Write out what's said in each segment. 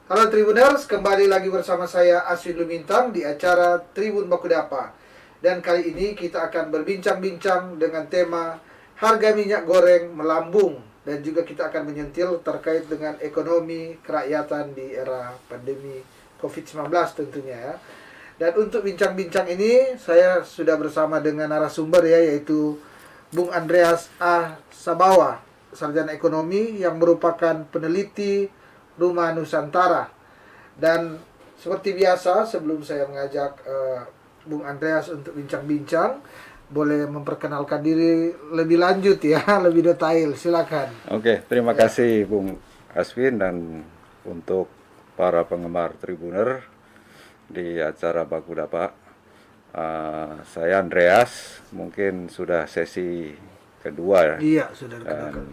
Halo Tribuners, kembali lagi bersama saya Aswin Lumintang di acara Tribun Bakudapa. Dan kali ini kita akan berbincang-bincang dengan tema harga minyak goreng melambung. Dan juga kita akan menyentil terkait dengan ekonomi kerakyatan di era pandemi COVID-19 tentunya ya. Dan untuk bincang-bincang ini saya sudah bersama dengan narasumber ya, yaitu Bung Andreas A. Sabawa, sarjana ekonomi yang merupakan peneliti Rumah Nusantara. Dan seperti biasa, sebelum saya mengajak Bung Andreas untuk bincang-bincang, boleh memperkenalkan diri lebih lanjut ya, lebih detail. Silakan. Oke, terima Ya, kasih Bung Aswin, dan untuk para penggemar Tribuner di acara Baku Dapa. Saya Andreas, mungkin sudah sesi kedua ya, iya sudah dan dikenalkan.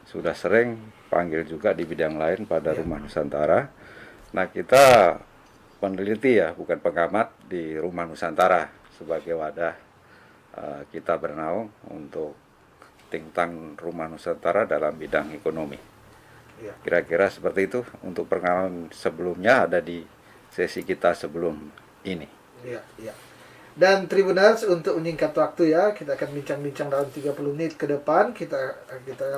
sudah sering panggil juga di bidang lain pada Ya, Rumah Nusantara. Nah, kita peneliti ya, bukan pengamat di Rumah Nusantara sebagai wadah kita bernaung untuk think tank Rumah Nusantara dalam bidang ekonomi. ya, Kira-kira seperti itu untuk perkenalan sebelumnya ada di sesi kita sebelum ini. ya, ya. Dan Tribuners, untuk menyingkat waktu ya, kita akan bincang-bincang dalam 30 menit ke depan. Kita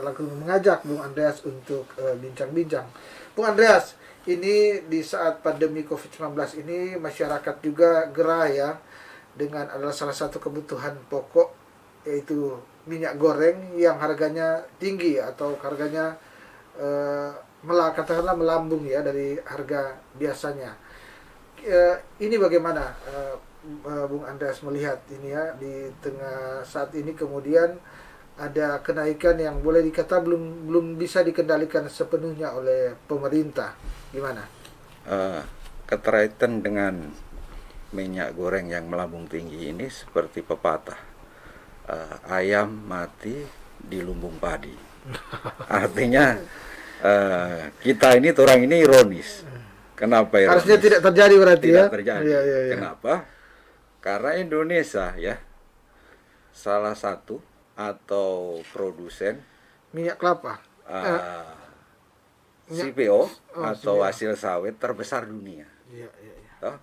langsung mengajak Bung Andreas untuk bincang-bincang. Bung Andreas, ini di saat pandemi COVID-19 ini masyarakat juga gerah ya, dengan adalah salah satu kebutuhan pokok, yaitu minyak goreng yang harganya tinggi atau harganya katakanlah melambung ya dari harga biasanya. Ini bagaimana Bung Andreas melihat ini ya, di tengah saat ini kemudian ada kenaikan yang boleh dikata belum bisa dikendalikan sepenuhnya oleh pemerintah. Gimana? Eh, Keterkaitan dengan minyak goreng yang melambung tinggi ini seperti pepatah, ayam mati di lumbung padi. Artinya kita ini orang ini ironis. Kenapa Harusnya ironis? tidak terjadi berarti ya? Tidak terjadi. Iya, iya, iya. Kenapa? Karena Indonesia ya salah satu atau produsen Minyak kelapa. Eh, uh, minyak CPO oh atau CPO. hasil sawit terbesar dunia. Iya, iya, iya. Toh?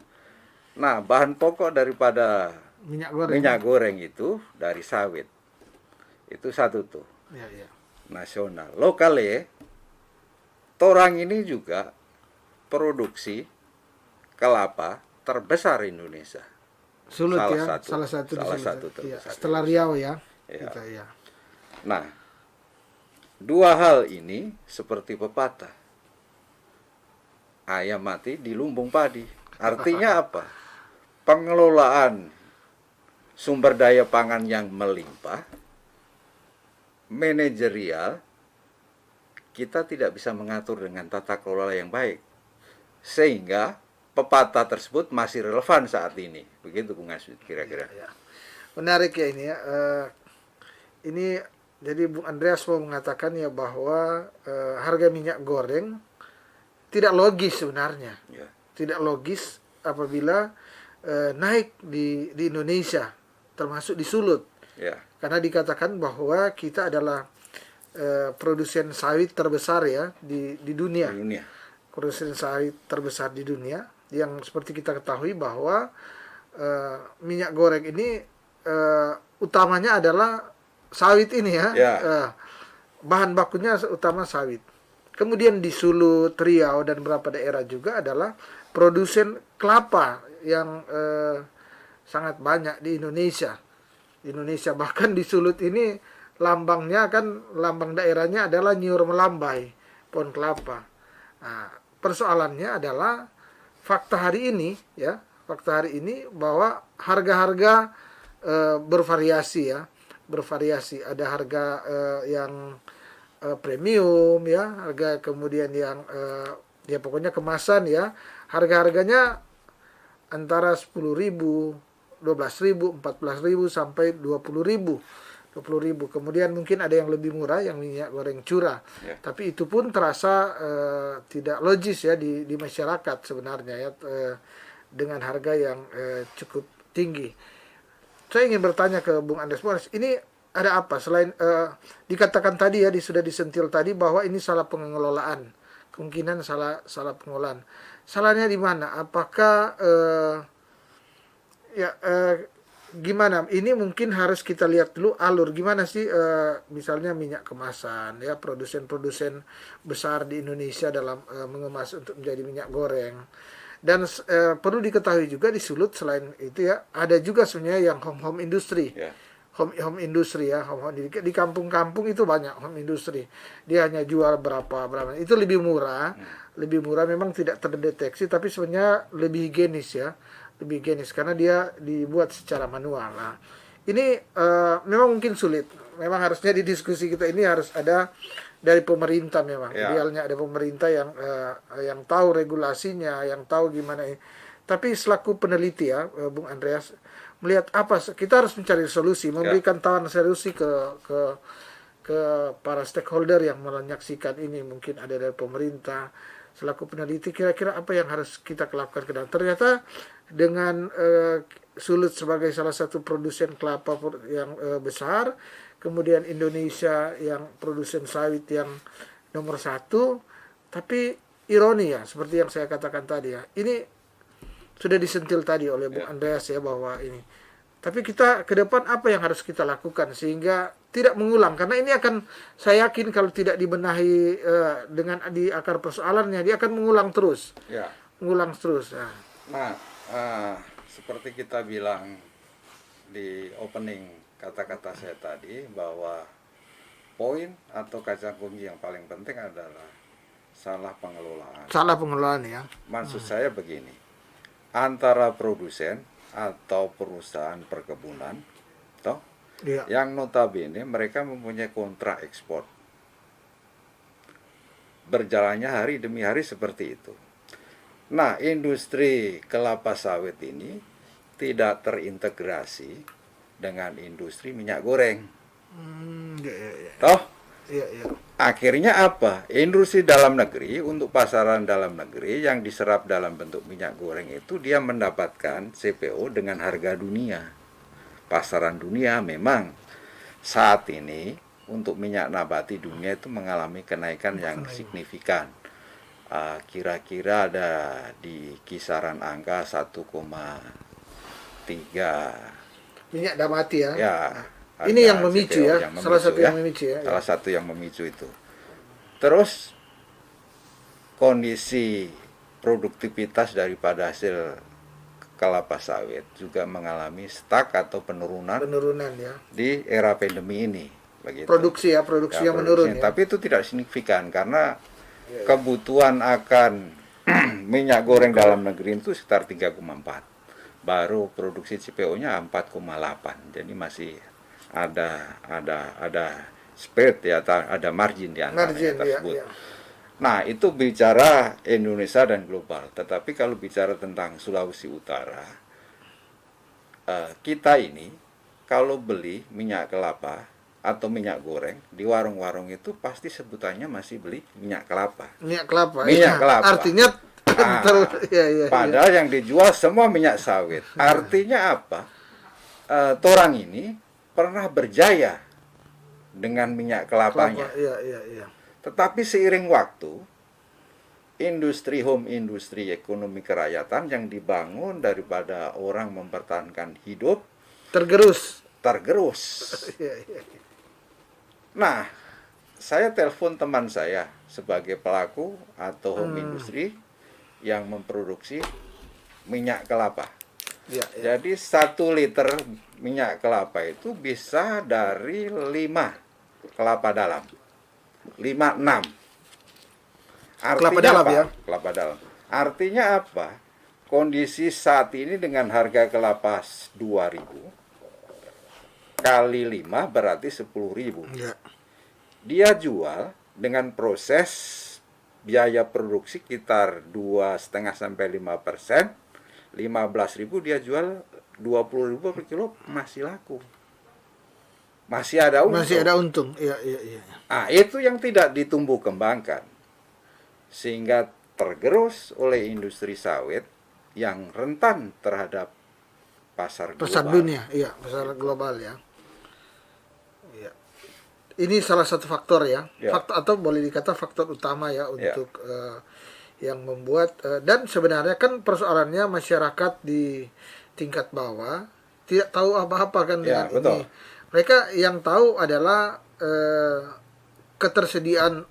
Nah, bahan pokok daripada Minyak goreng. minyak goreng itu dari sawit. Itu satu tuh, Iya, iya. nasional. Lokalnya, torang ini juga produksi kelapa terbesar Indonesia. Sulut Salah ya, satu, salah satu di salah Sulut. satu Iya, terbesar setelah Indonesia. Riau ya. Ya. Kita ya. Nah, dua hal ini seperti pepatah, ayam mati di lumbung padi. Artinya apa? Pengelolaan sumber daya pangan yang melimpah, manajerial, kita tidak bisa mengatur dengan tata kelola yang baik. Sehingga pepatah tersebut masih relevan saat ini. Begitu Bung Aswid kira-kira. Ya. Menarik ya ini ya. Ini jadi Bung Andreas mau mengatakan ya bahwa harga minyak goreng tidak logis sebenarnya. Ya. Tidak logis apabila naik di Indonesia, termasuk di Sulut. Ya. Karena dikatakan bahwa kita adalah produsen sawit terbesar ya di dunia. Di dunia. Produsen sawit terbesar di dunia, yang seperti kita ketahui bahwa minyak goreng ini utamanya adalah sawit ini ya. Ya. Bahan bakunya utama sawit. Kemudian di Sulut, Riau dan beberapa daerah juga adalah produsen kelapa yang sangat banyak di Indonesia. Di Indonesia bahkan di Sulut ini lambangnya kan, lambang daerahnya adalah Nyur Melambai, pohon kelapa. Nah, persoalannya adalah fakta hari ini ya, fakta hari ini bahwa harga-harga bervariasi ya, bervariasi. Ada harga yang premium ya, harga kemudian yang ya pokoknya kemasan ya, harga-harganya antara 10.000, 12.000, 14.000 sampai 20.000. 20.000. Kemudian mungkin ada yang lebih murah, yang minyak goreng curah. Ya. Tapi itu pun terasa tidak logis ya di masyarakat sebenarnya ya, dengan harga yang cukup tinggi. Saya ingin bertanya ke Bung Andreas Boris, ini ada apa selain dikatakan tadi ya, sudah disentil tadi bahwa ini salah pengelolaan kemungkinan salah pengolahan. Salahnya di mana? Apakah gimana? Ini mungkin harus kita lihat dulu alur gimana sih misalnya minyak kemasan ya, produsen-produsen besar di Indonesia dalam mengemas untuk menjadi minyak goreng. Dan perlu diketahui juga di Sulut selain itu ya, ada juga sebenarnya yang home industry. Ya. Home industry ya, di kampung-kampung itu banyak home industry. Dia hanya jual berapa itu lebih murah, memang tidak terdeteksi tapi sebenarnya lebih higienis ya, lebih higienis karena dia dibuat secara manual. Nah, ini memang mungkin sulit. Memang harusnya di diskusi kita ini harus ada dari pemerintah memang. Ya. Idealnya ada pemerintah yang tahu regulasinya, yang tahu gimana. Tapi selaku peneliti ya, Bung Andreas, melihat apa kita harus mencari solusi, memberikan tawaran solusi ke para stakeholder yang menyaksikan ini, mungkin ada dari pemerintah. Selaku peneliti kira-kira apa yang harus kita lakukan ke depan. Ternyata dengan Sulut sebagai salah satu produsen kelapa yang besar, kemudian Indonesia yang produsen sawit yang nomor 1, tapi ironi ya, seperti yang saya katakan tadi ya, ini sudah disentil tadi oleh Bung Andreas ya bahwa ini. Tapi kita ke depan apa yang harus kita lakukan sehingga tidak mengulang, karena ini akan, saya yakin kalau tidak dibenahi dengan di akar persoalannya, dia akan mengulang terus. Ya. Mengulang terus. Nah, seperti kita bilang di opening kata-kata saya tadi bahwa poin atau kacang kunci yang paling penting adalah salah pengelolaan. Salah pengelolaan ya. Maksud saya begini, antara produsen atau perusahaan perkebunan, toh, yang notabene mereka mempunyai kontrak ekspor, berjalannya hari demi hari seperti itu. Nah, industri kelapa sawit ini tidak terintegrasi dengan industri minyak goreng. Toh, akhirnya apa? Industri dalam negeri untuk pasaran dalam negeri yang diserap dalam bentuk minyak goreng itu dia mendapatkan CPO dengan harga dunia. Pasaran dunia memang saat ini untuk minyak nabati dunia itu mengalami kenaikan yang signifikan. Kira-kira ada di kisaran angka 1,3 minyak nabati ya. Ini yang memicu CPO, ya, salah satu yang memicu ya. Salah satu yang memicu itu. Terus kondisi produktivitas daripada hasil kelapa sawit juga mengalami stuck atau penurunan ya di era pandemi ini. Begitu. Produksi yang menurun ya. Tapi itu tidak signifikan karena kebutuhan akan minyak goreng dalam negeri itu sekitar 3,4. Baru produksi CPO-nya 4,8. Jadi masih ada spread ya, ada margin di antaranya tersebut. Nah, itu bicara Indonesia dan global. Tetapi kalau bicara tentang Sulawesi Utara, kita ini kalau beli minyak kelapa atau minyak goreng di warung-warung itu pasti sebutannya masih beli minyak kelapa. Minyak kelapa. Artinya padahal yang dijual semua minyak sawit. Artinya apa? Torang ini pernah berjaya dengan minyak kelapanya. Tetapi seiring waktu, home industri ekonomi kerakyatan yang dibangun daripada orang mempertahankan hidup tergerus. Nah, saya telepon teman saya sebagai pelaku atau home industri yang memproduksi minyak kelapa. Jadi 1 liter minyak kelapa itu bisa dari 5 kelapa dalam. 5-6. Artinya apa? Kelapa dalam. Artinya apa? Kondisi saat ini dengan harga kelapa 2.000 kali 5 berarti 10.000. Dia jual dengan proses biaya produksi sekitar 2,5 sampai 5%. 15.000 dia jual 20.000 per kilo, masih laku. Masih ada untung. Iya. Itu yang tidak ditumbuh kembangkan. Sehingga tergerus oleh industri sawit yang rentan terhadap pasar dunia, pasar global ya. ini salah satu faktor ya, Ya. faktor atau boleh dikata faktor utama ya Ya. untuk yang membuat dan sebenarnya kan persoalannya masyarakat di tingkat bawah tidak tahu apa-apa kan Ya, dengan ini. betul. Mereka yang tahu adalah ketersediaan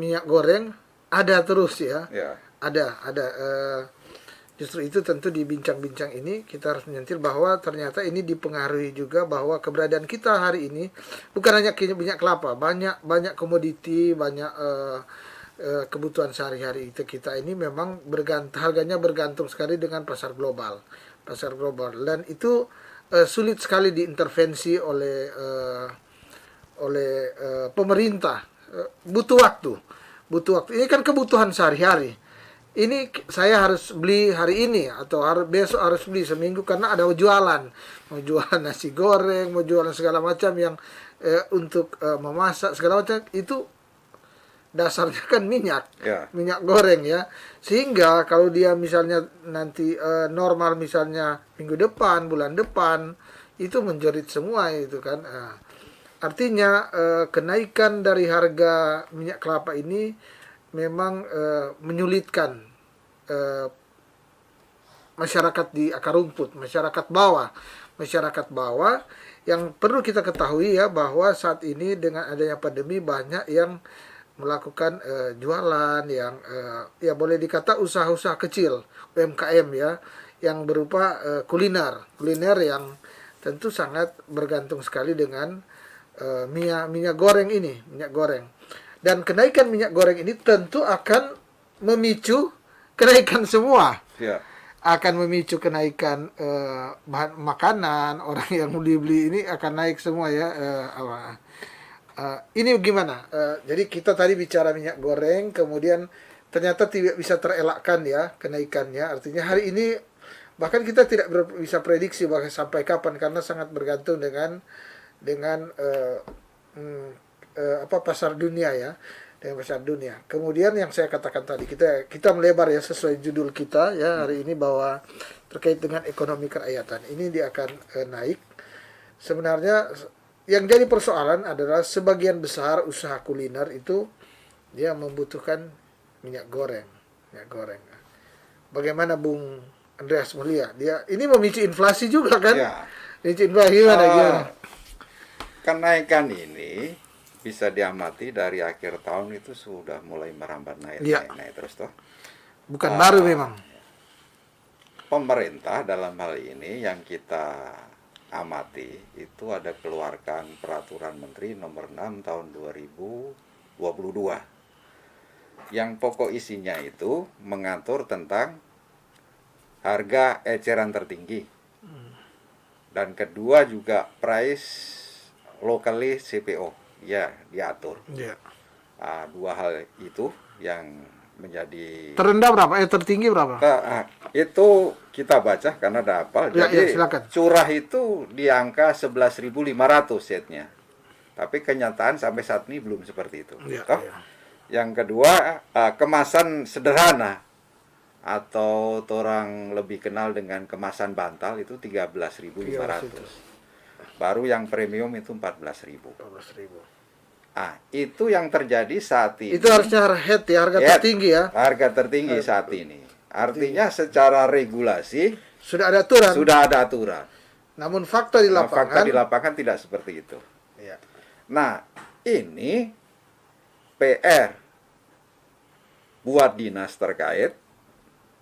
minyak goreng ada terus ya. Ya. Ada justru itu tentu di bincang-bincang ini kita harus menyentil bahwa ternyata ini dipengaruhi juga bahwa keberadaan kita hari ini bukan hanya minyak kelapa, banyak komoditi, banyak kebutuhan sehari-hari itu kita ini memang harganya bergantung sekali dengan pasar global dan itu sulit sekali diintervensi oleh pemerintah. Butuh waktu ini kan kebutuhan sehari-hari. Ini saya harus beli hari ini atau besok harus beli seminggu karena ada jualan, mau jualan nasi goreng, mau jualan segala macam yang untuk memasak segala macam itu dasarnya kan minyak, Ya. minyak goreng ya. Sehingga kalau dia misalnya nanti normal misalnya minggu depan, bulan depan itu menjerit semua itu kan. Artinya kenaikan dari harga minyak kelapa ini memang menyulitkan masyarakat di akar rumput, masyarakat bawah yang perlu kita ketahui ya bahwa saat ini dengan adanya pandemi banyak yang melakukan jualan yang ya boleh dikata usaha-usaha kecil UMKM ya yang berupa kuliner yang tentu sangat bergantung sekali dengan minyak goreng dan kenaikan minyak goreng ini tentu akan memicu kenaikan semua. Ya. Akan memicu kenaikan bahan makanan, orang yang beli ini akan naik semua ya. Ini gimana? Jadi kita tadi bicara minyak goreng, kemudian ternyata tidak bisa terelakkan ya kenaikannya. Artinya hari ini bahkan kita tidak bisa prediksi bahkan sampai kapan karena sangat bergantung dengan pasar dunia ya, dengan pasar dunia. Kemudian yang saya katakan tadi kita melebar ya sesuai judul kita ya hari ini bahwa terkait dengan ekonomi kerakyatan ini dia akan naik. Sebenarnya yang jadi persoalan adalah sebagian besar usaha kuliner itu dia membutuhkan minyak goreng. Bagaimana Bung Andreas Mulia? Dia ini memicu inflasi juga kan? Ya. Memicu inflasi gimana? Kenaikan ini bisa diamati dari akhir tahun itu sudah mulai merambat naik terus toh. Bukan baru memang. Pemerintah dalam hal ini yang kita amati itu ada keluarkan peraturan Menteri nomor 6 tahun 2022 yang pokok isinya itu mengatur tentang harga eceran tertinggi dan kedua juga price locally CPO ya diatur. Ya. Dua hal itu yang menjadi Terendah berapa? Tertinggi berapa? itu kita baca karena ada hafal. Ya, Jadi silakan. curah itu di angka 11.500 setnya. Tapi kenyataan sampai saat ini belum seperti itu. Ya, Toh? ya. Yang kedua kemasan sederhana atau orang lebih kenal dengan kemasan bantal itu 13.500. Baru yang premium itu 14.000. 14.000. Itu yang terjadi saat ini. Itu harusnya harga tertinggi ya. Harga tertinggi saat ini. Artinya secara regulasi Sudah ada aturan. sudah ada aturan. Namun fakta di lapangan tidak seperti itu. Ya. Nah, ini PR buat dinas terkait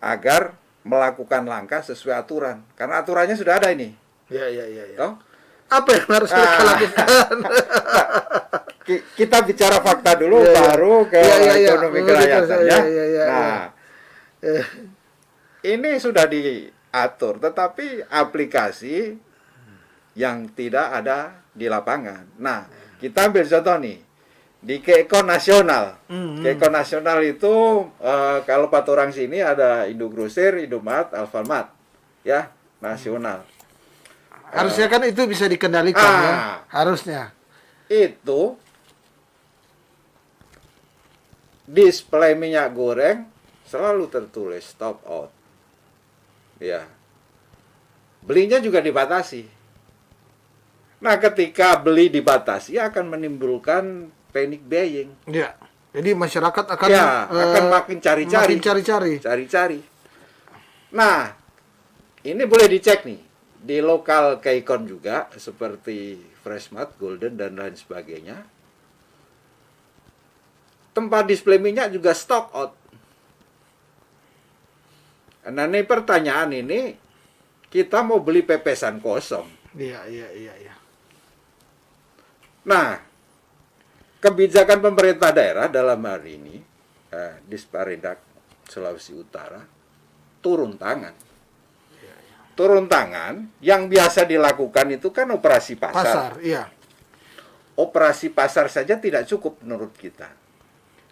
agar melakukan langkah sesuai aturan. Karena aturannya sudah ada ini. Ya. Toh? Apa yang harus mereka lakukan? Kita bicara fakta dulu, baru ke ekonomi kerakyatannya. Nah, ini sudah diatur, tetapi aplikasi yang tidak ada di lapangan. Nah, kita ambil contoh nih di Keekon Nasional. Keekon Nasional itu kalau Pak orang sini ada Indogrosir, Indomart, Alfamart, ya nasional. Harusnya kan itu bisa dikendalikan ya. Harusnya. Itu display minyak goreng selalu tertulis stop out. Ya. Belinya juga dibatasi. Nah, ketika beli dibatasi akan menimbulkan panic buying. Ya. Jadi masyarakat akan Ya, akan makin cari-cari. Makin cari-cari. Cari-cari. Nah, ini boleh dicek nih di lokal Kaikon juga seperti Freshmart, Golden dan lain sebagainya. Tempat display minyak juga stock out. Nah, ini pertanyaan ini kita mau beli pepesan kosong. Iya. Nah, kebijakan pemerintah daerah dalam hal ini Disperindak Sulawesi Utara turun tangan. Turun tangan yang biasa dilakukan itu kan operasi pasar. Pasar, iya. Operasi pasar saja tidak cukup menurut kita.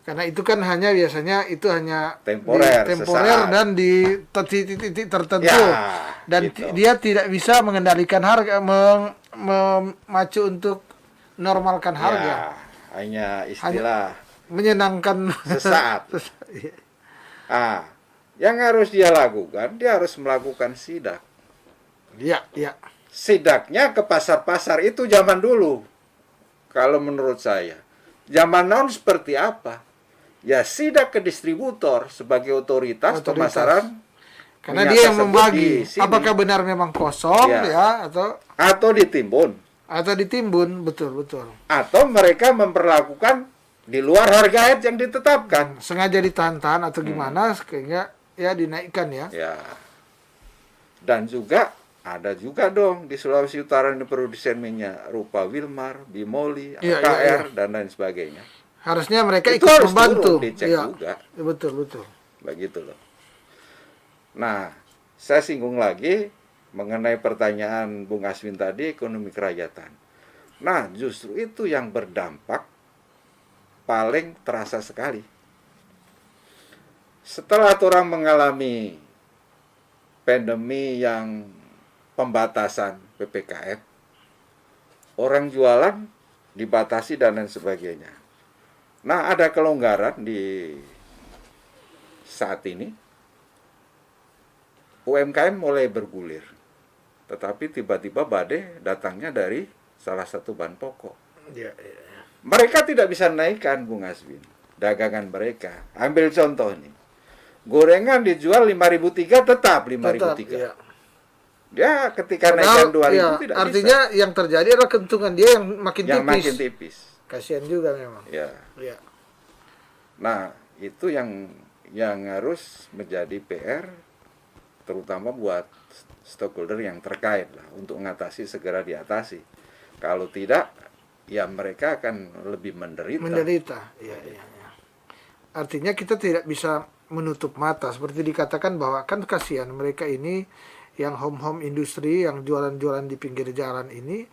Karena itu kan biasanya Temporer, sesaat. dan di titik-titik tertentu. Ya, Dan gitu. dia tidak bisa mengendalikan harga, memacu untuk normalkan harga. Ya, hanya istilah Menyenangkan sesaat. Yang harus dia lakukan, dia harus melakukan sidak. Iya. Sidaknya ke pasar-pasar itu zaman dulu. Kalau menurut saya. Zaman now seperti apa? Ya sidak ke distributor sebagai otoritas pemasaran. Karena minyak dia yang tersebut membagi. di sini. Apakah benar memang kosong Ya. atau ditimbun. ditimbun, betul. Atau mereka memperlakukan di luar harga yang ditetapkan. Sengaja ditahan-tahan atau gimana sehingga ya dinaikkan ya. Ya. Dan juga ada juga dong di Sulawesi Utara ini produsen minyak rupa Wilmar, Bimoli, Iya, AKR iya. dan lain sebagainya. Harusnya mereka Itu ikut harus membantu. turun, dicek Iya. juga. Ya, betul. Begitu loh. Nah, saya singgung lagi mengenai pertanyaan Bung Aswin tadi, ekonomi kerakyatan. Nah, justru itu yang berdampak paling terasa sekali. Setelah orang mengalami pandemi yang pembatasan PPKM, orang jualan dibatasi dan lain sebagainya. Nah, ada kelonggaran di saat ini. UMKM mulai bergulir. Tetapi tiba-tiba badai datangnya dari salah satu bahan pokok. Iya. Mereka tidak bisa naikkan, Bung Aswin, dagangan mereka. Ambil contoh nih. Gorengan dijual 5.003 tetap 5.003. Iya. Dia ketika naikkan 2.000 ya, tidak artinya yang terjadi adalah keuntungan dia yang makin bisa. Yang tipis. makin tipis. Kasihan juga memang. Ya. Iya. Nah, itu yang harus menjadi PR terutama buat stakeholder yang terkait lah untuk mengatasi, segera diatasi. Kalau tidak, ya mereka akan lebih menderita. Iya. Artinya kita tidak bisa menutup mata seperti dikatakan bahwa kan kasihan mereka ini yang home industri yang jualan-jualan di pinggir jalan ini,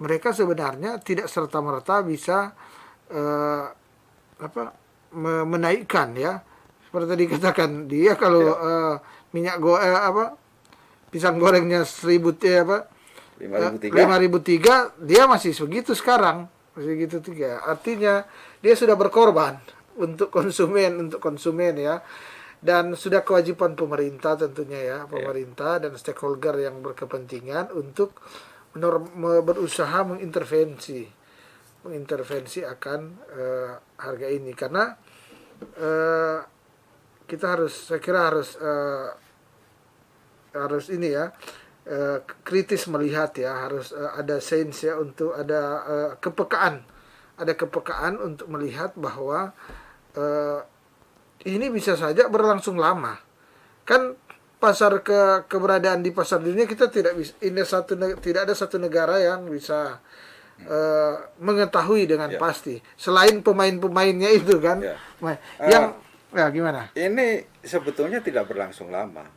mereka sebenarnya tidak serta-merta bisa menaikkan ya. Seperti dikatakan dia kalau minyak pisang gorengnya 5.003 dia masih segitu sekarang, masih gitu 3. Artinya dia sudah berkorban untuk konsumen ya. Dan sudah kewajiban pemerintah tentunya ya, pemerintah dan stakeholder yang berkepentingan untuk berusaha mengintervensi akan harga ini, karena saya kira harus ini ya, kritis melihat ya, harus ada sense ya, untuk ada kepekaan untuk melihat bahwa ini bisa saja berlangsung lama. Kan keberadaan di pasar dunia kita tidak ada satu negara yang bisa mengetahui dengan pasti selain pemain-pemainnya itu kan. Gimana? Ini sebetulnya tidak berlangsung lama.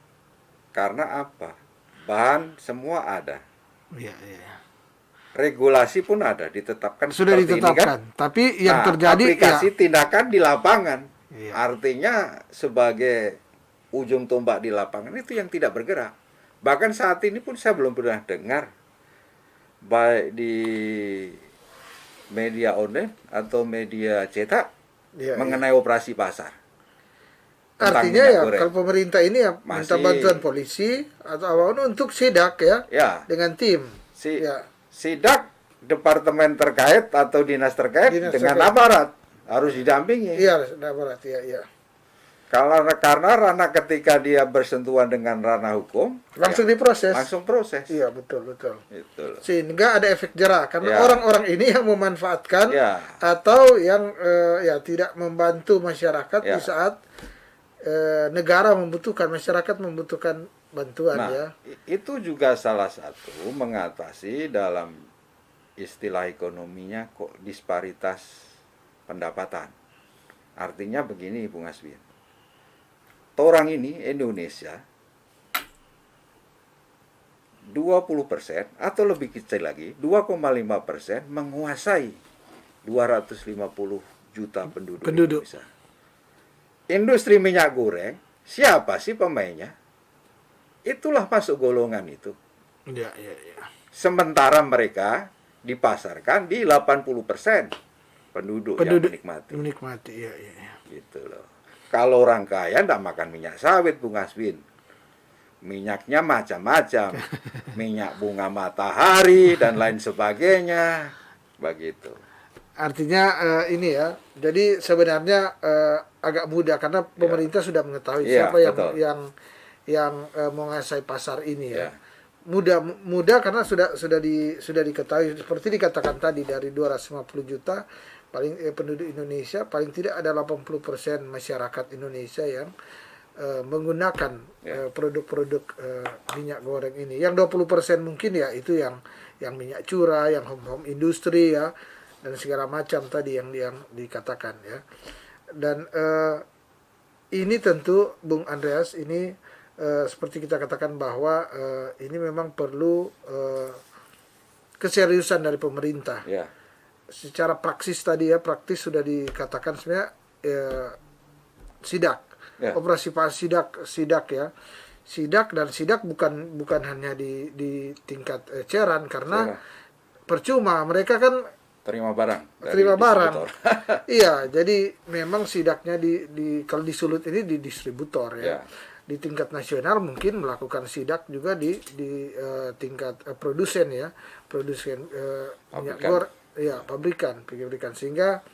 Karena apa? Bahan semua ada. Iya. Regulasi pun ada, ditetapkan. Sudah ditetapkan. Ini kan? Tapi yang terjadi aplikasi tindakan di lapangan. Iya. Artinya sebagai ujung tombak di lapangan itu yang tidak bergerak. Bahkan saat ini pun saya belum pernah dengar baik di media online atau media cetak mengenai operasi pasar. Artinya ya kalau pemerintah ini ya minta bantuan polisi atau apa untuk sidak ya dengan tim. Sidak departemen terkait atau dinas terkait Dinas dengan terkait. aparat harus didampingi. Iya, aparat, iya. Karena ranah ketika dia bersentuhan dengan ranah hukum, Langsung ya, diproses. langsung proses. Iya, betul. Itu loh. Sehingga ada efek jerah karena Ya. orang-orang ini yang memanfaatkan Ya. atau yang ya tidak membantu masyarakat Ya. di saat negara membutuhkan, masyarakat membutuhkan bantuan Nah, ya. itu juga salah satu mengatasi dalam istilah ekonominya kok disparitas pendapatan. Artinya begini, Bung Aswin. Orang ini Indonesia 20% atau lebih kecil lagi 2,5% menguasai 250 juta penduduk. Indonesia. Industri minyak goreng, siapa sih pemainnya? Itulah masuk golongan itu. Iya. Sementara mereka dipasarkan di 80% penduduk yang menikmati. Iya. Gitu loh. Kalau orang kaya ndak makan minyak sawit, Bung Aswin. Minyaknya macam-macam. Minyak bunga matahari dan lain sebagainya. Begitu. Artinya ini ya. Jadi sebenarnya agak mudah karena pemerintah sudah mengetahui siapa yang menguasai pasar ini ya. Mudah karena sudah diketahui seperti dikatakan tadi dari 250 juta penduduk Indonesia paling tidak ada 80% masyarakat Indonesia yang menggunakan produk-produk minyak goreng ini. Yang 20% mungkin ya itu yang minyak curah, yang home industri ya dan segala macam tadi yang dikatakan ya. Dan ini tentu Bung Andreas ini seperti kita katakan bahwa ini memang perlu keseriusan dari pemerintah. Ya. Secara praktis tadi ya, praktis sudah dikatakan sebenarnya sidak. Ya. Operasi sidak ya. Sidak bukan hanya di tingkat eceran karena percuma mereka kan terima barang. Iya, jadi memang sidaknya kalau disulut ini di distributor ya. Di tingkat nasional mungkin melakukan sidak juga di tingkat produsen ya, minyak goreng ya, pabrikan sehingga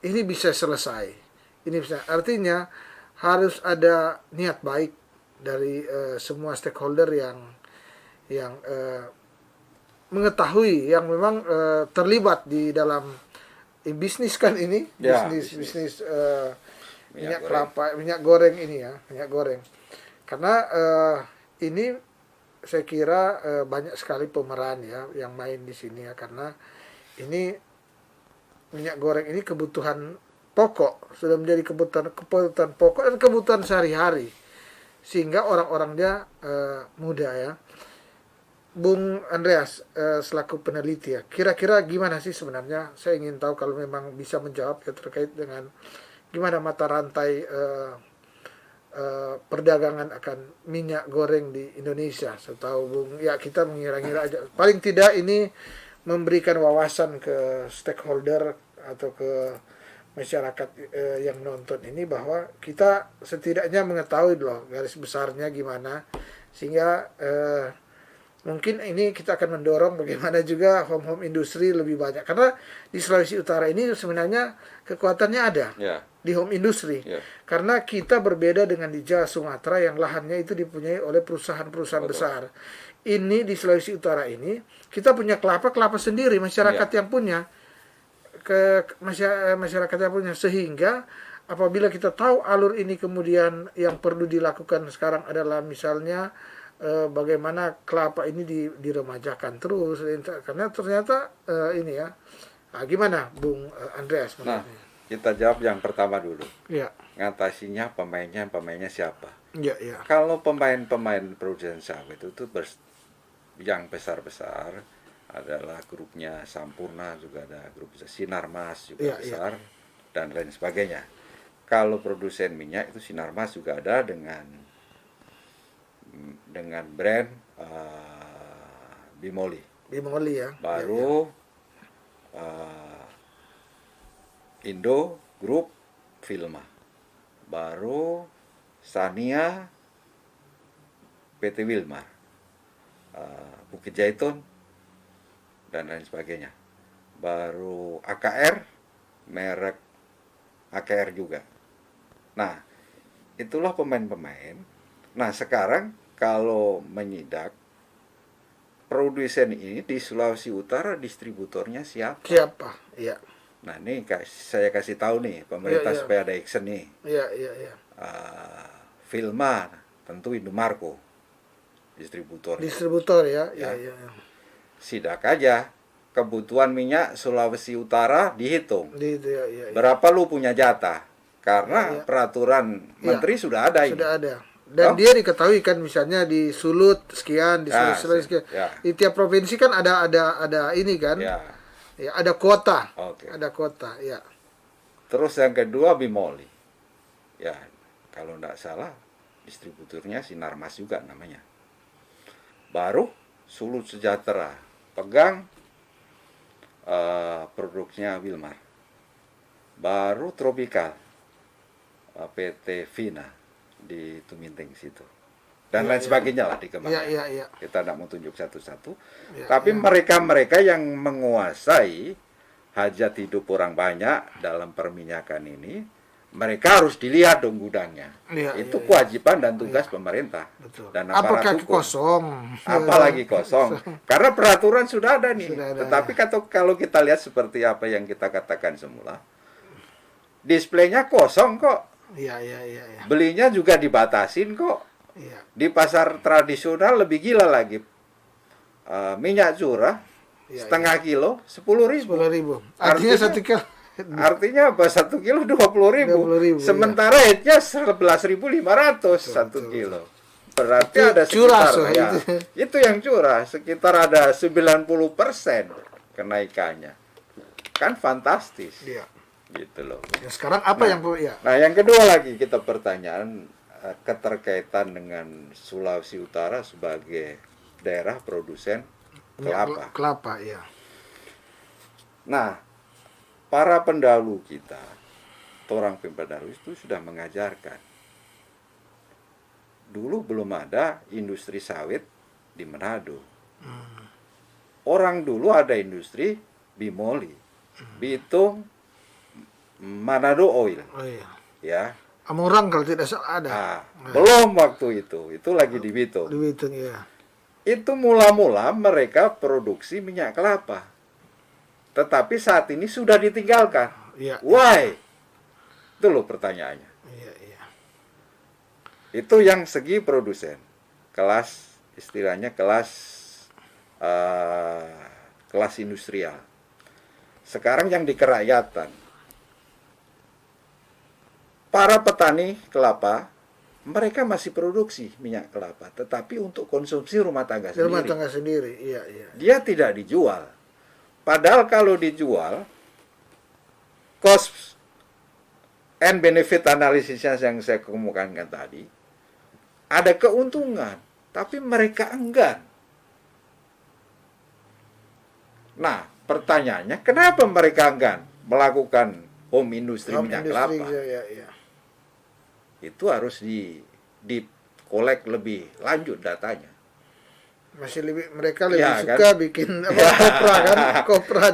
ini bisa selesai. Ini bisa artinya harus ada niat baik dari semua stakeholder yang mengetahui, yang memang terlibat di dalam bisnis kan ini, bisnis minyak kelapa, minyak goreng ini ya, minyak goreng. Karena ini saya kira banyak sekali pemeran ya yang main di sini ya, karena ini minyak goreng ini kebutuhan pokok, sudah menjadi kebutuhan pokok dan kebutuhan sehari-hari, sehingga orang-orangnya muda ya. Bung Andreas selaku peneliti ya, kira-kira gimana sih sebenarnya? Saya ingin tahu kalau memang bisa menjawab ya terkait dengan gimana mata rantai perdagangan akan minyak goreng di Indonesia. Setahu Bung, ya kita mengira-ngira aja. Paling tidak ini memberikan wawasan ke stakeholder atau ke masyarakat yang nonton ini bahwa kita setidaknya mengetahui loh garis besarnya gimana, sehingga mungkin ini kita akan mendorong bagaimana juga home industri lebih banyak, karena di Sulawesi Utara ini sebenarnya kekuatannya ada di home industri, karena kita berbeda dengan di Jawa Sumatera yang lahannya itu dipunyai oleh perusahaan-perusahaan besar. Ini di Sulawesi Utara ini kita punya kelapa sendiri, masyarakat yang punya masyarakat yang punya, sehingga apabila kita tahu alur ini kemudian yang perlu dilakukan sekarang adalah misalnya bagaimana kelapa ini diremajakan terus, karena ternyata ini ya. Nah, gimana Bung Andreas? Nah, kita jawab yang pertama dulu. Ya. Ngatasinya pemainnya siapa? Ya. Kalau pemain produsen sawit itu yang besar-besar adalah grupnya Sampurna, juga ada grup Sinarmas juga besar dan lain sebagainya. Kalau produsen minyak itu Sinarmas juga ada dengan brand Bimoli ya. Baru Indo Group Filma, baru Sania PT Wilmar, Bukit Jaiton dan lain sebagainya. Baru AKR, merek AKR juga. Nah, itulah pemain-pemain. Nah, sekarang kalau menyidak produsen ini di Sulawesi Utara distributornya siapa? Siapa? Iya. Nah, ini saya kasih tahu nih pemerintah Iya. supaya ada action nih. Iya. Vilma tentu Indomarko distributor. Distributor ya. Ya. Iya. Sidak aja kebutuhan minyak Sulawesi Utara dihitung. Itu ya. Berapa lu punya jatah? Karena peraturan menteri sudah ada ini. Sudah ada. Dan dia diketahui kan misalnya di Sulut sekian, di Sulawesi sekian. Ya. Di tiap provinsi kan ada ini kan. Ya. Ya, ada kuota. Oke. Ada kuota, ya. Terus yang kedua Bimoli. Ya, kalau tidak salah distributornya Sinarmas juga namanya. Baru Sulut Sejahtera pegang produknya Wilmar. Baru Tropical PT Vina di Tuminting situ. Dan lain sebagainya lah dikembangkan. Iya. Kita tidak mau tunjuk satu-satu. Tapi mereka-mereka yang menguasai hajat hidup orang banyak dalam perminyakan ini, mereka harus dilihat dong gudangnya. Itu kewajiban dan tugas pemerintah. Betul. Dan aparat hukum. Kosong. Apalagi kosong. Karena peraturan sudah ada nih. Sudah ada, tetapi kalau kita lihat seperti apa yang kita katakan semula, displaynya kosong kok. Iya. Belinya juga dibatasin kok. Iya. Di pasar tradisional lebih gila lagi. Minyak curah setengah kilo 10.000. 10.000. Artinya 1 kilo. Artinya apa? 1 kilo 20.000. 20.000, Sementara hitnya 11.500 1 kilo. Berarti itu ada curah, sekitar itu yang curah, sekitar ada 90% kenaikannya. Kan fantastis. Iya. Gitu loh. Ya, sekarang apa yang ya? Nah, yang kedua lagi kita pertanyaan keterkaitan dengan Sulawesi Utara sebagai daerah produsen kelapa. Kelapa, ya. Nah, para pendahulu kita, orang pendahulu itu sudah mengajarkan. Dulu belum ada industri sawit di Manado. Orang dulu ada industri Bimoli, Bitung, Manado Oil. Oh iya. Ya. Amurang kalau tidak salah ada. Belum waktu itu lagi di Bitung. Di Bitung, ya. Itu mula-mula mereka produksi minyak kelapa. Tetapi saat ini sudah ditinggalkan. Iya. Why? Itu loh pertanyaannya. Iya. Itu yang segi produsen. Kelas, istilahnya kelas industrial. Sekarang yang di kerakyatan. Para petani kelapa, mereka masih produksi minyak kelapa, tetapi untuk konsumsi rumah tangga sendiri. Rumah tangga sendiri, iya. Dia tidak dijual. Padahal kalau dijual, cost and benefit analisisnya yang saya kemukakan tadi, ada keuntungan, tapi mereka enggan. Nah, pertanyaannya, kenapa mereka enggan melakukan home industry minyak kelapa? Iya. Itu harus dikolek lebih lanjut datanya. Mereka lebih Ya, suka kan? bikin kopra kan, kopra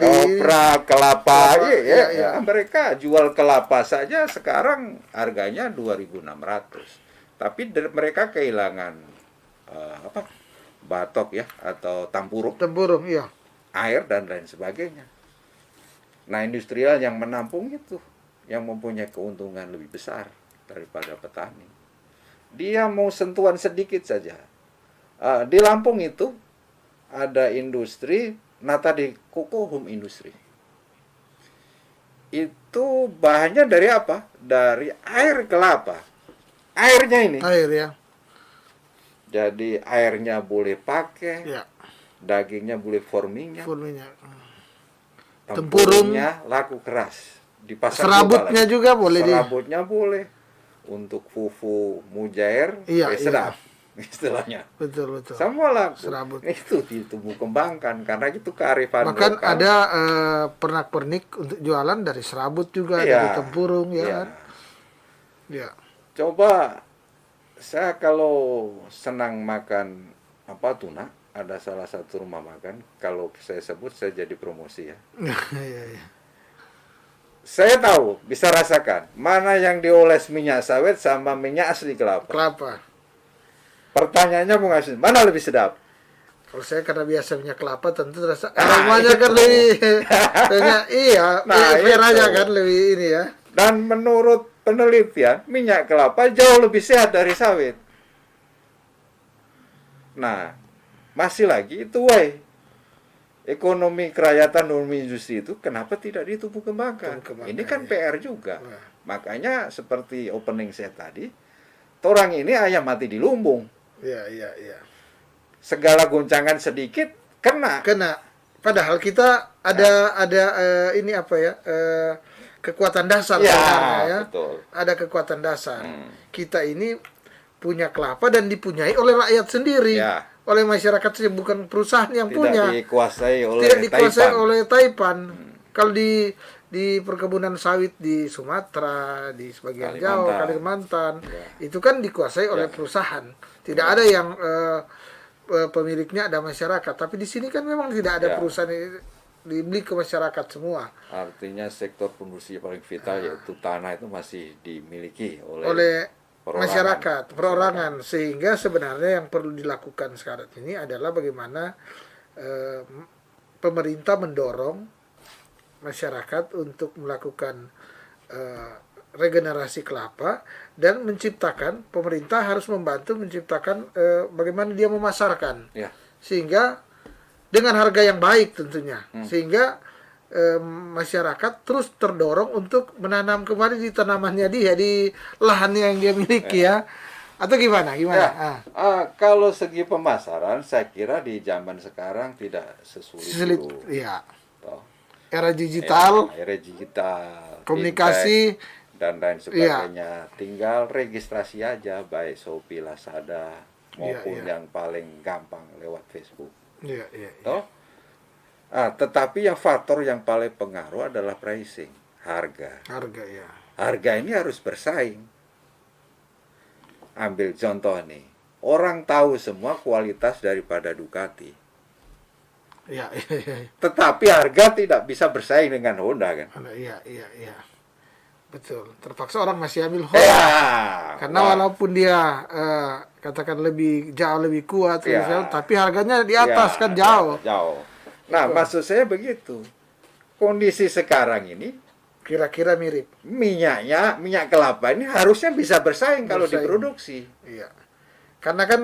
kelapa. Iya. Iya. Mereka jual kelapa saja sekarang harganya 2.600. Tapi mereka kehilangan batok ya atau tempurung, iya. air dan lain sebagainya. Nah, industrial yang menampung itu yang mempunyai keuntungan lebih besar daripada petani. Dia mau sentuhan sedikit saja. Di Lampung itu ada industri tadi Koko Home Industry. Itu bahannya dari apa? Dari air kelapa. Airnya ini. Air ya. Jadi airnya boleh pakai. Ya. Dagingnya boleh formingnya. Tempurungnya laku keras. Di pasar serabutnya juga boleh. Serabutnya boleh. Untuk fufu mujair, sedap. Istilahnya. Betul. Semua laku. Serabut. Itu ditumbuh kembangkan karena itu kearifan bahkan lokal. ada pernak-pernik untuk jualan dari serabut juga, dari tempurung ya kan. Ya. Coba saya kalau senang makan tuna, ada salah satu rumah makan, kalau saya sebut saya jadi promosi ya. Iya, iya. Saya tahu, bisa rasakan mana yang dioles minyak sawit sama minyak asli kelapa. Kelapa. Pertanyaannya Bung Asin, mana lebih sedap? Kalau saya karena biasa minyak kelapa tentu terasa Ah, aromanya kan itu. lebih banyak, iya, Nah, merahnya itu. kan lebih ini ya. Dan menurut penelitian, minyak kelapa jauh lebih sehat dari sawit. Nah, masih lagi itu ekonomi kerakyatan, ekonomi industri itu kenapa tidak ditumbuh kembangkan? Tumbuh kembangkan, Ini kan ya. PR juga. Wah. Makanya seperti opening saya tadi, orang ini ayam mati di lumbung. Iya, iya, iya. Segala goncangan sedikit kena. Kena. Padahal kita ada ini apa ya? Kekuatan dasar Ya, sebenarnya ya. betul. Ada kekuatan dasar. Kita ini punya kelapa dan dipunyai oleh rakyat sendiri. Ya. Oleh masyarakat saja, bukan perusahaan yang Tidak punya. dikuasai oleh Tidak dikuasai Taipan. oleh Taipan. Kalau di perkebunan sawit di Sumatera, di sebagian Jawa, Kalimantan, Ya. itu kan dikuasai oleh Ya. perusahaan. Tidak ada yang pemiliknya ada masyarakat. Tapi di sini kan memang tidak ada Ya. perusahaan dibeli ke masyarakat semua. Artinya sektor produksi paling vital yaitu tanah itu masih dimiliki Oleh perorangan. masyarakat, perorangan. Sehingga sebenarnya yang perlu dilakukan sekarang ini adalah bagaimana pemerintah mendorong masyarakat untuk melakukan regenerasi kelapa dan menciptakan, pemerintah harus membantu menciptakan bagaimana dia memasarkan Ya. sehingga dengan harga yang baik tentunya, sehingga masyarakat terus terdorong untuk menanam kembali di tanamannya dia, di lahannya yang dia miliki ya. Atau gimana? Ya, kalau segi pemasaran, saya kira di zaman sekarang tidak Sulit, dulu. ya. Toh. Era digital, Era digital, komunikasi, fintech, dan lain sebagainya. Tinggal registrasi aja, baik Shopee, Lazada, maupun yang paling gampang lewat Facebook. iya, iya, iya. Toh? Tetapi yang faktor yang paling pengaruh adalah pricing, harga. Harga ya. Harga ini harus bersaing. Ambil contoh nih, orang tahu semua kualitas daripada Ducati, Iya, iya, iya. tetapi harga tidak bisa bersaing dengan Honda kan? Iya, iya, iya. Betul. Terpaksa orang masih ambil Honda. Ya, Karena walaupun dia katakan jauh lebih kuat, Ya. tapi harganya di atas kan jauh. Jauh. Nah, maksud saya begitu. Kondisi sekarang ini, Kira-kira mirip. minyak kelapa ini harusnya bisa bersaing kalau Bersaing. diproduksi. Iya. Karena kan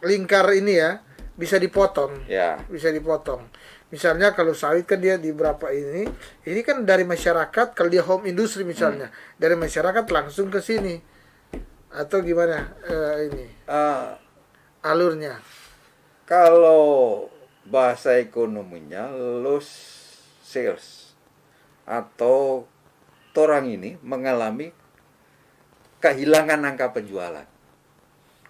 lingkar ini ya bisa dipotong. Ya, Bisa dipotong. Misalnya kalau sawit kan dia di berapa ini kan dari masyarakat, kalau dia home industry misalnya, dari masyarakat langsung ke sini. Atau gimana ini alurnya? kalau bahasa ekonominya loss sales atau orang ini mengalami kehilangan angka penjualan.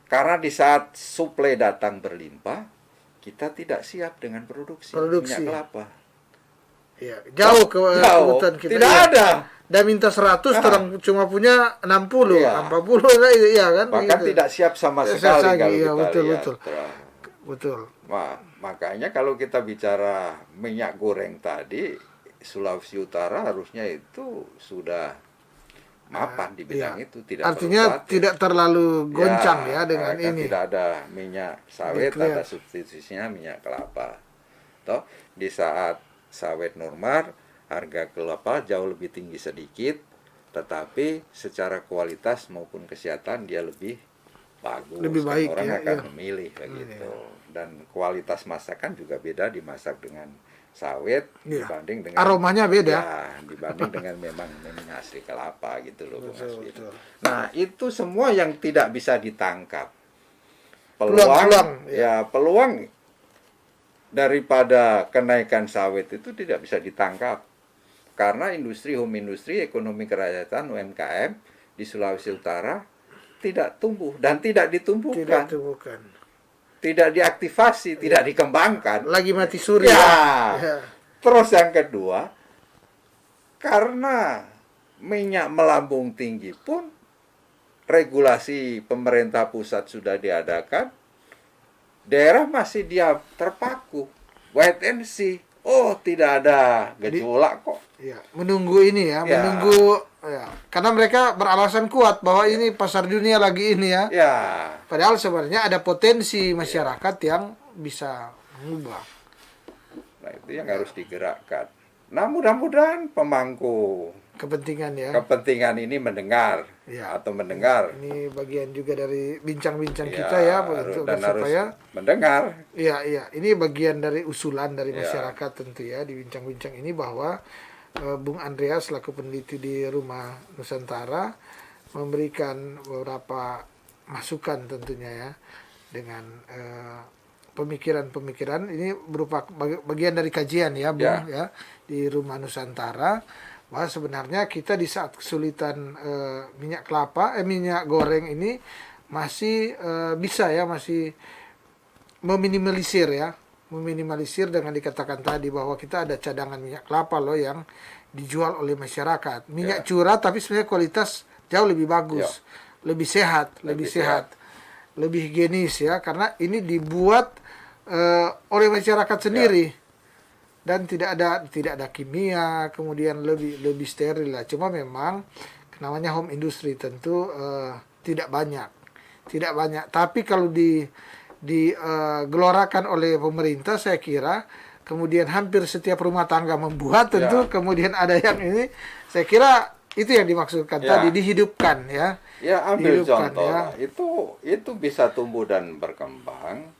Karena di saat suplai datang berlimpah, kita tidak siap dengan produksi minyak kelapa. Iya, jauh kebutuhan kita. Tidak ada. Dan minta 100, orang cuma punya 60, Iya. 40 ya kan? Bahkan gitu. tidak siap sama Siap sekali lagi, kalau iya, kita betul, lihat. betul. Betul. Makanya kalau kita bicara minyak goreng tadi, Sulawesi Utara harusnya itu sudah mapan di bidang Iya. itu. Tidak Artinya perlu khawatir. tidak terlalu goncang ya dengan kan ini. tidak ada minyak sawit, Clear. ada substitusinya minyak kelapa. Toh di saat sawit normal, harga kelapa jauh lebih tinggi sedikit, tetapi secara kualitas maupun kesehatan dia lebih bagus. Lebih Dan baik, orang ya, akan iya. memilih begitu. Dan kualitas masakan juga beda dimasak dengan sawit Iya. dibanding dengan Aromanya beda. Ya, dibanding dengan memang minyak asli kelapa gitu loh. Bung Betul, Aswin. betul. Nah, itu semua yang tidak bisa ditangkap. Peluang, Peluang daripada kenaikan sawit itu tidak bisa ditangkap. Karena home industri, ekonomi kerakyatan, UMKM di Sulawesi Utara tidak tumbuh dan tidak ditumbuhkan, Tidak bukan. tidak diaktifasi, tidak dikembangkan. Lagi mati suri. Ya. Terus yang kedua, karena minyak melambung tinggi pun regulasi pemerintah pusat sudah diadakan, daerah masih dia terpaku, wait and see. Oh, tidak ada gejolak kok. Ya, menunggu ini ya, Ya. menunggu ya. Karena mereka beralasan kuat bahwa ini pasar dunia lagi ini ya. Ya, Padahal sebenarnya ada potensi masyarakat yang bisa mengubah. nah itu yang harus digerakkan. Nah, mudah-mudahan pemangku Kepentingan ya. kepentingan ini mendengar Ya. atau mendengar. Ini bagian juga dari bincang-bincang Ya, kita ya untuk dan harus supaya mendengar. iya iya ini bagian dari usulan dari Ya. masyarakat tentu ya di bincang-bincang ini bahwa Bung Andreas selaku peneliti di Rumah Nusantara memberikan beberapa masukan tentunya ya dengan pemikiran-pemikiran ini berupa bagian dari kajian ya Bung ya di Rumah Nusantara bahwa sebenarnya kita di saat kesulitan minyak goreng ini masih bisa ya masih meminimalisir dengan dikatakan tadi bahwa kita ada cadangan minyak kelapa loh yang dijual oleh masyarakat minyak curah tapi sebenarnya kualitas jauh lebih bagus lebih sehat lebih higienis ya karena ini dibuat oleh masyarakat sendiri dan tidak ada kimia kemudian lebih steril lah cuma memang namanya home industry tentu tidak banyak tapi kalau digelorakan oleh pemerintah saya kira kemudian hampir setiap rumah tangga membuat tentu kemudian ada yang ini saya kira itu yang dimaksudkan tadi dihidupkan ya Ambil dihidupkan, contoh ya. lah. Itu bisa tumbuh dan berkembang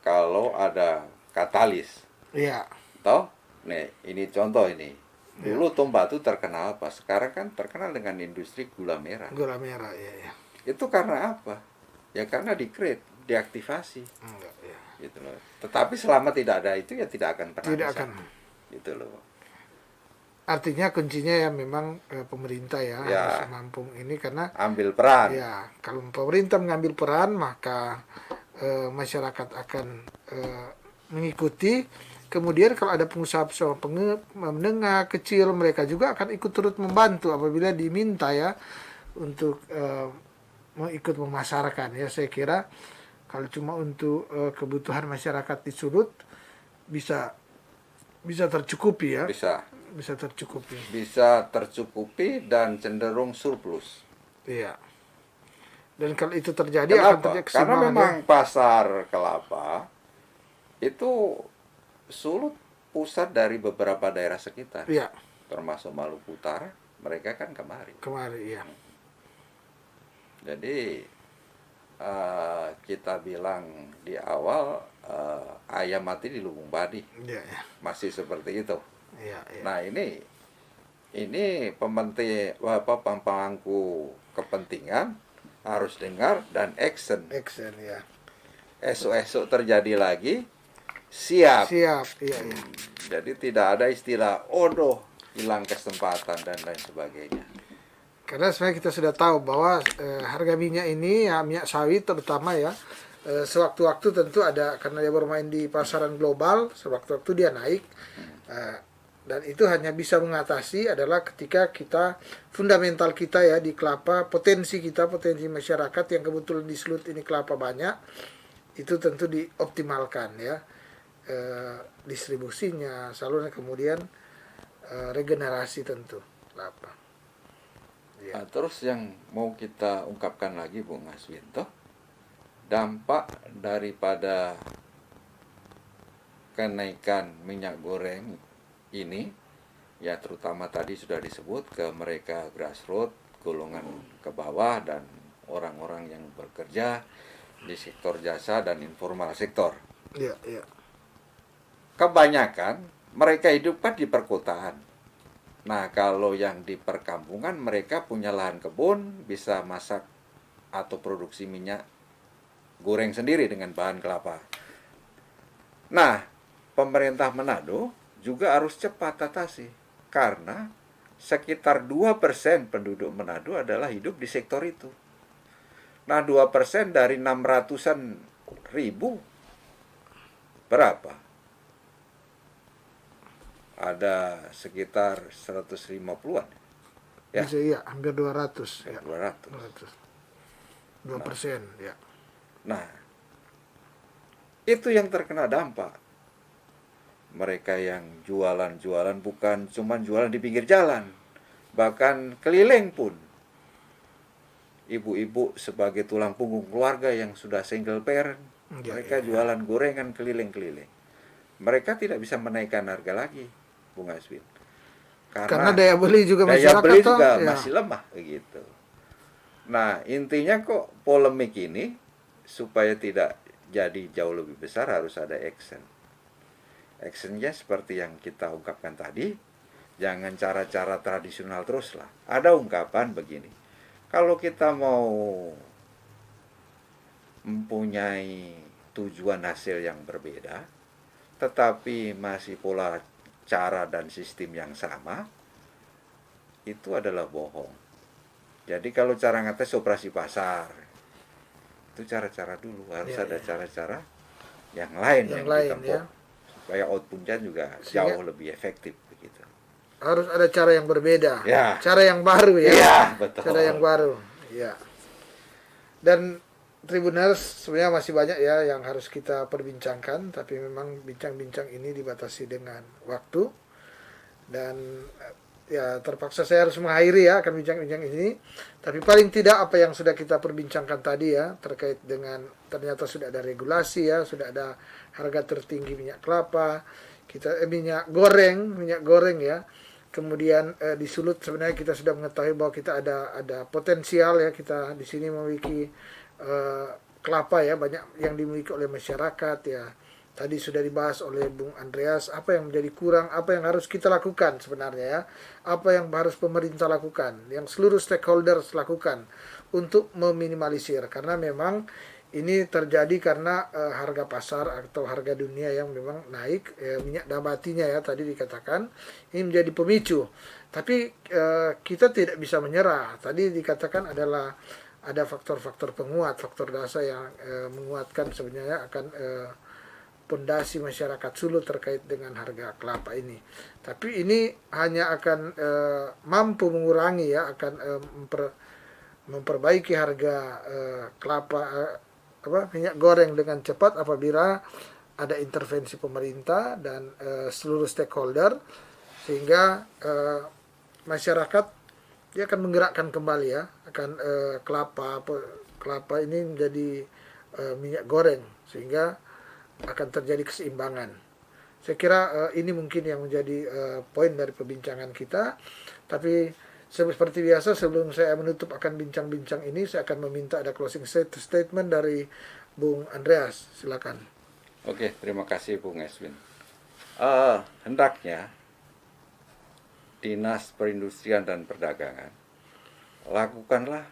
kalau ada katalis. Iya. Toh, nih ini contoh ini. Dulu Tombatu terkenal apa? Sekarang kan terkenal dengan industri gula merah. Gula merah ya. Itu karena apa? Ya karena diaktifasi. Enggak, ya. Gitu loh. Tetapi selama tidak ada itu ya tidak akan pernah Tidak bisa. akan. Gitu loh. Artinya kuncinya ya memang pemerintah ya harus mampu ini karena ambil peran. Ya, kalau pemerintah mengambil peran maka masyarakat akan mengikuti. Kemudian kalau ada pengusaha menengah kecil mereka juga akan ikut turut membantu apabila diminta ya untuk ikut memasarkan ya saya kira kalau cuma untuk kebutuhan masyarakat di sudut bisa tercukupi ya. Bisa tercukupi dan cenderung surplus. Iya. Dan kalau itu terjadi Kenapa? akan terjadi keseimbangan. Karena memang pasar kelapa itu Sulut pusat dari beberapa daerah sekitar. Iya. Termasuk Maluku Utara, mereka kan kemari. Iya. Jadi kita bilang di awal ayam mati di lubung padi. Iya. Masih seperti itu. Iya. Nah ini pemangku kepentingan harus dengar dan action ya. Esok terjadi lagi siap. Iya. Jadi tidak ada istilah hilang kesempatan dan lain sebagainya. Karena sebenarnya kita sudah tahu bahwa harga minyak ini ya minyak sawit terutama ya sewaktu-waktu tentu ada karena dia bermain di pasaran global sewaktu-waktu dia naik. Dan itu hanya bisa mengatasi adalah ketika kita fundamental kita ya di kelapa potensi masyarakat yang kebetulan di Sulut ini kelapa banyak itu tentu dioptimalkan ya distribusinya saluran kemudian regenerasi tentu kelapa. Ya. Nah, terus yang mau kita ungkapkan lagi Bung Aswinto dampak daripada kenaikan minyak goreng ini ya terutama tadi sudah disebut ke mereka grassroots, golongan ke bawah dan orang-orang yang bekerja di sektor jasa dan informal sektor. Iya. Kebanyakan mereka hidup kan di perkotaan. Nah, kalau yang di perkampungan mereka punya lahan kebun, bisa masak atau produksi minyak goreng sendiri dengan bahan kelapa. Nah, pemerintah Manado juga harus cepat atasi karena sekitar 2% penduduk Manado adalah hidup di sektor itu. Nah 2% dari 600-an ribu berapa? Ada sekitar 150-an Ya. Iya, hampir 200 ya. 2%. Ya. Nah itu yang terkena dampak. Mereka yang jualan-jualan bukan cuma jualan di pinggir jalan, bahkan keliling pun. Ibu-ibu sebagai tulang punggung keluarga yang sudah single parent, mereka jualan gorengan keliling-keliling. Mereka tidak bisa menaikkan harga lagi, Bung Aswin. Karena daya beli juga daya masyarakat beli juga ya. masih lemah begitu. Nah, intinya kok polemik ini supaya tidak jadi jauh lebih besar harus ada action. Actionnya seperti yang kita ungkapkan tadi, jangan cara-cara tradisional terus lah. Ada ungkapan begini, kalau kita mau mempunyai tujuan hasil yang berbeda, tetapi masih pola cara dan sistem yang sama, itu adalah bohong. Jadi kalau cara ngetes operasi pasar, itu cara-cara dulu, harus ada cara-cara yang lain yang ditempuh, supaya outputnya juga jauh lebih efektif begitu. Harus ada cara yang berbeda, Ya. cara yang baru ya. Iya, betul. Cara yang baru, ya. Dan Tribuners sebenarnya masih banyak ya yang harus kita perbincangkan, tapi memang bincang-bincang ini dibatasi dengan waktu dan ya terpaksa saya harus mengakhiri ya akan bincang-bincang ini. Tapi paling tidak apa yang sudah kita perbincangkan tadi ya terkait dengan ternyata sudah ada regulasi ya, sudah ada harga tertinggi minyak kelapa, minyak goreng ya. Kemudian di Sulut sebenarnya kita sudah mengetahui bahwa kita ada potensial ya, kita di sini memiliki kelapa ya, banyak yang dimiliki oleh masyarakat ya. Tadi sudah dibahas oleh Bung Andreas apa yang menjadi kurang, apa yang harus kita lakukan sebenarnya ya, apa yang harus pemerintah lakukan, yang seluruh stakeholders lakukan untuk meminimalisir, karena memang ini terjadi karena harga pasar atau harga dunia yang memang naik, minyak nabatinya ya tadi dikatakan ini menjadi pemicu. Tapi kita tidak bisa menyerah. Tadi dikatakan adalah ada faktor-faktor penguat, faktor dasar yang menguatkan sebenarnya akan pondasi masyarakat Sulut terkait dengan harga kelapa ini. Tapi ini hanya akan mampu mengurangi ya, akan memperbaiki harga kelapa minyak goreng dengan cepat apabila ada intervensi pemerintah dan seluruh stakeholder, sehingga masyarakat dia akan menggerakkan kembali ya, akan kelapa ini menjadi minyak goreng, sehingga akan terjadi keseimbangan. Saya kira ini mungkin yang menjadi poin dari perbincangan kita. Tapi seperti biasa sebelum saya menutup akan bincang-bincang ini, saya akan meminta ada closing statement dari Bung Andreas. Silakan. Oke, terima kasih Bung Eswin. Hendaknya Dinas Perindustrian dan Perdagangan lakukanlah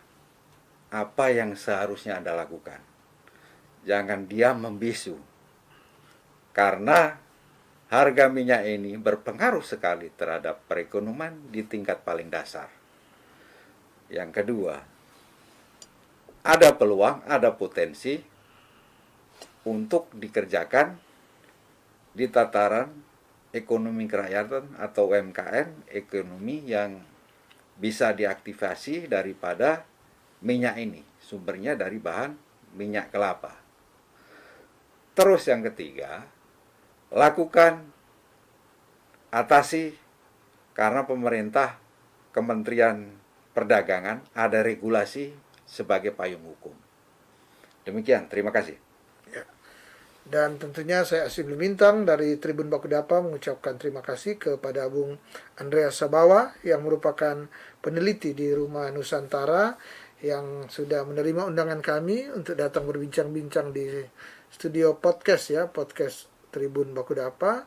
apa yang seharusnya Anda lakukan. Jangan diam membisu. Karena harga minyak ini berpengaruh sekali terhadap perekonomian di tingkat paling dasar. Yang kedua, ada peluang, ada potensi untuk dikerjakan di tataran ekonomi kerakyatan atau UMKM, ekonomi yang bisa diaktifasi daripada minyak ini. Sumbernya dari bahan minyak kelapa. Terus yang ketiga, lakukan, atasi, karena pemerintah, Kementerian Perdagangan ada regulasi sebagai payung hukum. Demikian, terima kasih. Ya. Dan tentunya saya Aswin Lumintang dari Tribun Bakudapa mengucapkan terima kasih kepada Bung Andreas Sabawa yang merupakan peneliti di Rumah Nusantara yang sudah menerima undangan kami untuk datang berbincang-bincang di studio podcast ya, podcast Tribun Bakudapa.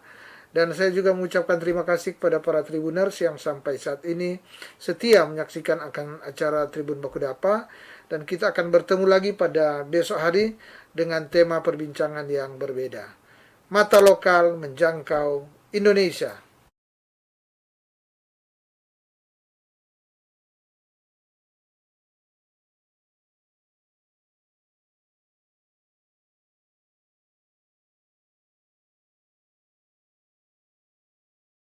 Dan saya juga mengucapkan terima kasih kepada para Tribuners yang sampai saat ini setia menyaksikan akan acara Tribun Bakudapa, dan kita akan bertemu lagi pada besok hari dengan tema perbincangan yang berbeda. Mata lokal menjangkau Indonesia.